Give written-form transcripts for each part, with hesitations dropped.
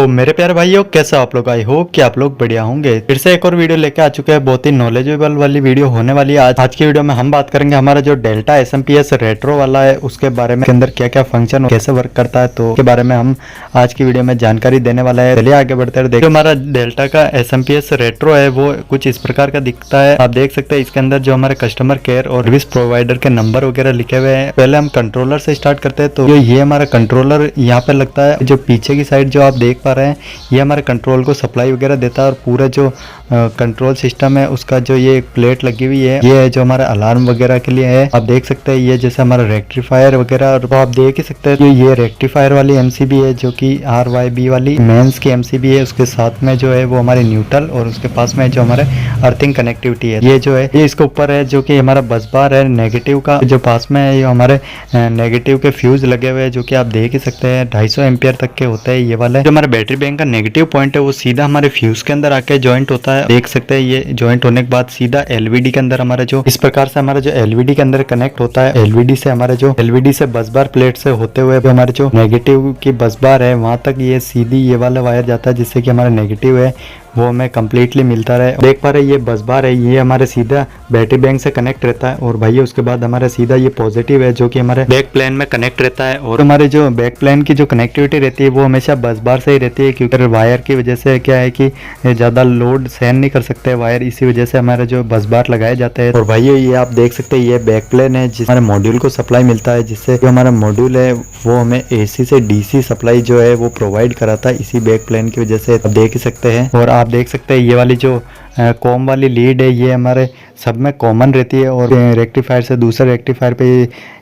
तो मेरे प्यारे भाइयों, कैसे आप लोग? आई होप कि आप लोग बढ़िया होंगे। फिर से एक और वीडियो लेके आ चुके हैं। बहुत ही नॉलेजेबल वाली वीडियो होने वाली है। आज की वीडियो में हम बात करेंगे हमारा जो डेल्टा एसएमपीएस रेट्रो वाला है उसके बारे में, के अंदर क्या क्या फंक्शन कैसे वर्क करता है, तो उसके बारे में हम आज की वीडियो में जानकारी देने वाला है। चलिए आगे बढ़ते हैं। देखिए हमारा डेल्टा का एसएमपीएस रेट्रो है वो कुछ इस प्रकार का दिखता है। आप देख सकते हैं इसके अंदर जो हमारे कस्टमर केयर और सर्विस प्रोवाइडर के नंबर वगैरह लिखे हुए हैं। पहले हम कंट्रोलर से स्टार्ट करते हैं। तो ये हमारा कंट्रोलर यहाँ पे लगता है। जो पीछे की साइड जो आप देख पा रहे हैं, ये हमारे कंट्रोल को सप्लाई वगैरह देता है। और पूरा जो कंट्रोल सिस्टम है उसका जो ये एक प्लेट लगी हुई है, ये है जो हमारा अलार्म वगैरह के लिए है। आप देख सकते हैं ये जैसे हमारा रेक्टिफायर वगैरह, और तो आप देख ही सकते हैं ये रेक्टिफायर वाली एमसीबी है जो कि RYB वाली मेंस की एमसीबी है। उसके साथ में जो है वो हमारी न्यूट्रल, और उसके पास में जो हमारे अर्थिंग कनेक्टिविटी है, ये जो है ये इसके ऊपर है जो कि हमारा बस बार है नेगेटिव का। जो पास में है ये हमारे नेगेटिव के फ्यूज लगे हुए हैं जो कि आप देख ही सकते हैं 250 एम्पियर तक के होते हैं ये वाले। जो हमारे बैटरी बैंक का नेगेटिव पॉइंट है वो सीधा हमारे फ्यूज के अंदर आके ज्वाइंट होता है। देख सकते हैं ये ज्वाइंट होने के बाद सीधा एलवीडी के अंदर हमारा जो इस प्रकार से हमारा जो एलवीडी के अंदर कनेक्ट होता है। एलवीडी से हमारा जो एलवीडी से बस बार प्लेट से होते हुए हमारे जो नेगेटिव की बस बार है वहां तक ये सीधी ये वाला वायर जाता है, जिससे कि हमारा नेगेटिव है वो हमें कम्प्लीटली मिलता रहे। देख पा रहे ये बस बार है, ये हमारे सीधा बैटरी बैंक से कनेक्ट रहता है। और भाई उसके बाद हमारा सीधा ये पॉजिटिव है जो कि हमारे बैक प्लेन में कनेक्ट रहता है। और हमारे जो बैक प्लेन की जो कनेक्टिविटी रहती है वो हमेशा बस बार से ही रहती है, क्योंकि वायर की वजह से क्या है कि ज़्यादा लोड सहन नहीं कर सकते वायर, इसी वजह से हमारे जो बस बार लगाए जाते हैं। और भाई ये आप देख सकते हैं ये बैक प्लेन है जिस हमारे मॉड्यूल को सप्लाई मिलता है, जिससे जो हमारा मॉड्यूल है वो हमें AC से DC सप्लाई जो है वो प्रोवाइड कराता है इसी बैक प्लेन की वजह से, आप देख ही सकते हैं। और आप देख सकते हैं ये वाली जो कॉम वाली लीड है ये हमारे सब में कॉमन रहती है, और रेक्टिफायर से दूसरे रेक्टिफायर पे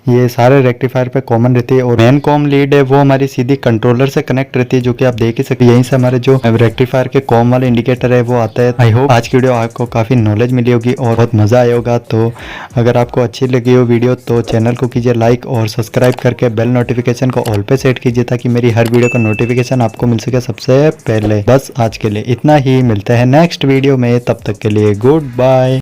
ये सारे रेक्टिफायर पे कॉमन रहती है। और मेन कॉम लीड है वो हमारी सीधी कंट्रोलर से कनेक्ट रहती है, जो कि आप देख ही सकते हैं। यहीं से हमारे जो रेक्टिफायर के कॉम वाले इंडिकेटर है वो आता है। आई होप आज की वीडियो आपको काफ़ी नॉलेज मिली होगी और बहुत मज़ा आया होगा। तो अगर आपको अच्छी लगी हो वीडियो तो चैनल को कीजिए लाइक और सब्सक्राइब करके बेल नोटिफिकेशन को ऑल पे सेट कीजिए, ताकि मेरी हर वीडियो का नोटिफिकेशन आपको मिल सके सबसे पहले। बस आज के लिए इतना ही, मिलते हैं नेक्स्ट वीडियो में, तब तक के लिए गुड बाय।